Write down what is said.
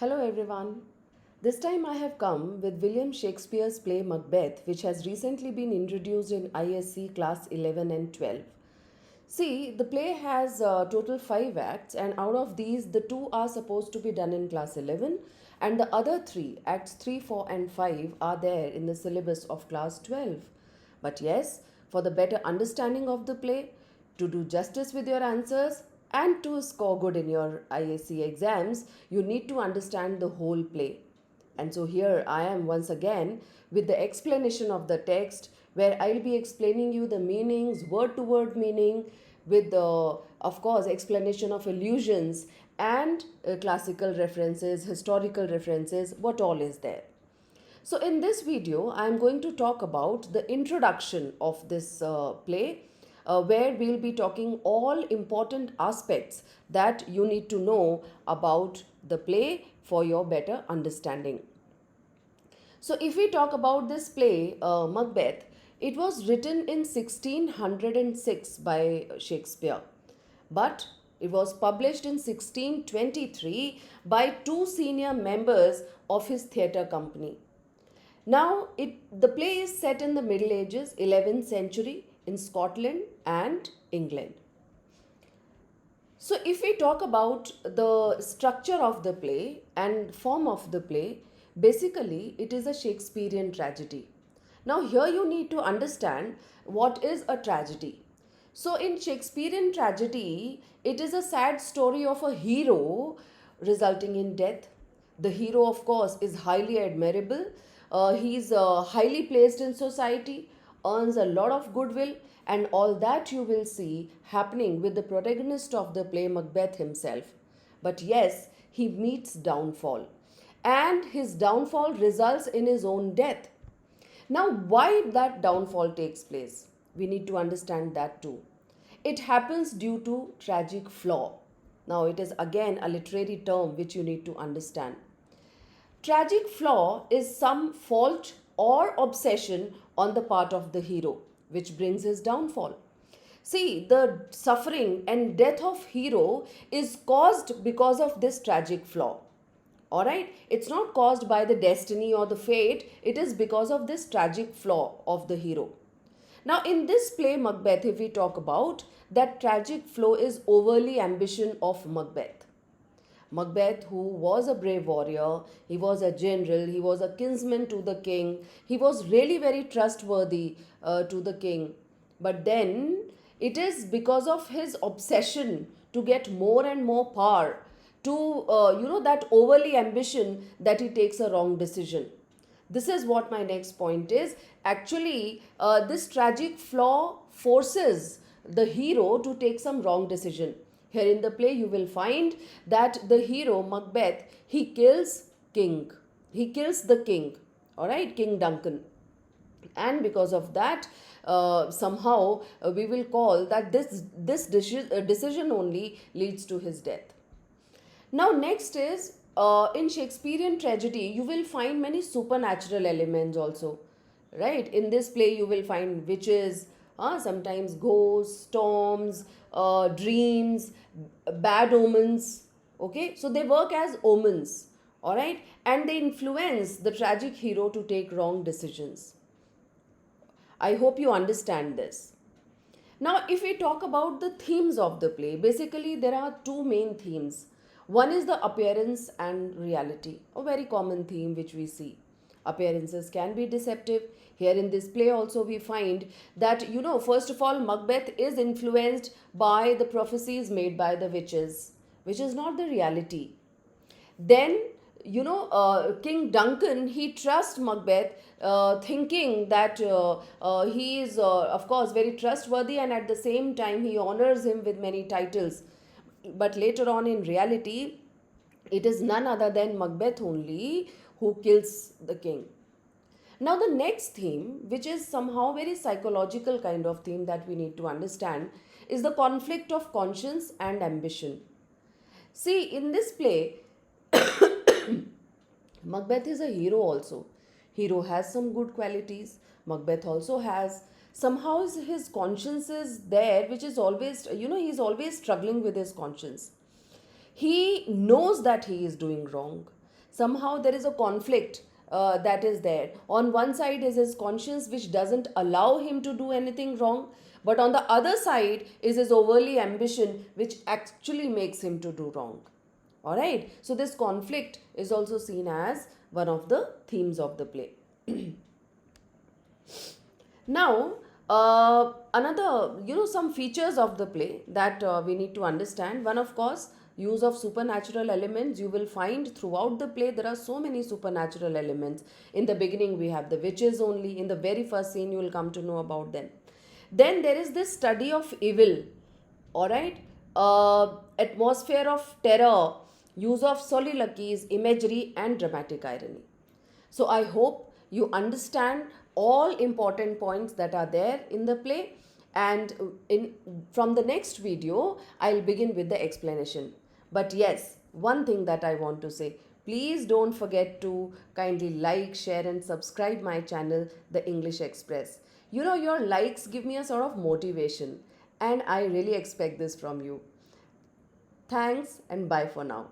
Hello everyone. This time I have come with William Shakespeare's play Macbeth, which has recently been introduced in ISC class 11 and 12. See, the play has total 5 acts, and out of these, the 2 are supposed to be done in class 11, and the other 3, acts 3, 4, and 5, are there in the syllabus of class 12. But yes, for the better understanding of the play, to do justice with your answers, and to score good in your ISC exams, you need to understand the whole play. And so here I am once again with the explanation of the text, where I'll be explaining you the meanings, word to word meaning, with the, of course, explanation of allusions and classical references, historical references, what all is there. So in this video, I am going to talk about the introduction of this play, where we'll be talking all important aspects that you need to know about the play for your better understanding. So if we talk about this play, Macbeth, it was written in 1606 by Shakespeare, but it was published in 1623 by two senior members of his theatre company. Now, the play is set in the Middle Ages, 11th century, in Scotland and England. So, if we talk about the structure of the play and form of the play, basically it is a Shakespearean tragedy. Now, here you need to understand what is a tragedy. So, in Shakespearean tragedy, it is a sad story of a hero resulting in death. The hero, of course, is highly admirable. He's highly placed in society, earns a lot of goodwill, and all that you will see happening with the protagonist of the play, Macbeth himself. But yes, he meets downfall, and his downfall results in his own death. Now, why that downfall takes place? We need to understand that too. It happens due to tragic flaw. Now, it is again a literary term which you need to understand. Tragic flaw is some fault or obsession on the part of the hero, which brings his downfall. See, the suffering and death of hero is caused because of this tragic flaw. Alright? It's not caused by the destiny or the fate, it is because of this tragic flaw of the hero. Now, in this play, Macbeth, if we talk about, that tragic flaw is overly ambition of Macbeth. Macbeth, who was a brave warrior, he was a general, he was a kinsman to the king, he was really very trustworthy to the king. But then it is because of his obsession to get more and more power, to that overly ambition, that he takes a wrong decision. This is what my next point is. Actually, this tragic flaw forces the hero to take some wrong decision. Here in the play, you will find that the hero, Macbeth, he kills king. He kills the king, all right, King Duncan. And because of that, somehow we will call that this decision only leads to his death. Now, next is in Shakespearean tragedy, you will find many supernatural elements also. Right? In this play, you will find witches, sometimes ghosts, storms, dreams, bad omens. Okay? So they work as omens. Alright? And they influence the tragic hero to take wrong decisions. I hope you understand this. Now, if we talk about the themes of the play, basically there are two main themes. One is the appearance and reality, a very common theme which we see. Appearances can be deceptive. Here in this play also we find that, first of all, Macbeth is influenced by the prophecies made by the witches, which is not the reality. Then, King Duncan, he trusts Macbeth, thinking that he is, of course, very trustworthy, and at the same time he honors him with many titles. But later on, in reality, it is none other than Macbeth only who kills the king. Now, the next theme, which is somehow very psychological kind of theme that we need to understand, is the conflict of conscience and ambition. See, in this play, Macbeth is a hero also. Hero has some good qualities. Macbeth also has. Somehow his conscience is there, which is always, he's always struggling with his conscience. He knows that he is doing wrong. Somehow there is a conflict that is there. On one side is his conscience, which doesn't allow him to do anything wrong, but on the other side is his overly ambition, which actually makes him to do wrong. All right, so this conflict is also seen as one of the themes of the play. Now, another, some features of the play that we need to understand. One, of course, use of supernatural elements. You will find throughout the play there are so many supernatural elements. In the beginning, we have the witches only. In the very first scene, you will come to know about them. Then there is this study of evil, all right, atmosphere of terror, use of soliloquies, imagery, and dramatic irony. So I hope you understand all important points that are there in the play, and in from the next video I'll begin with the explanation. But yes, one thing that I want to say, please don't forget to kindly like, share and subscribe my channel, The English Express. Your likes give me a sort of motivation, and I really expect this from you. Thanks and bye for now.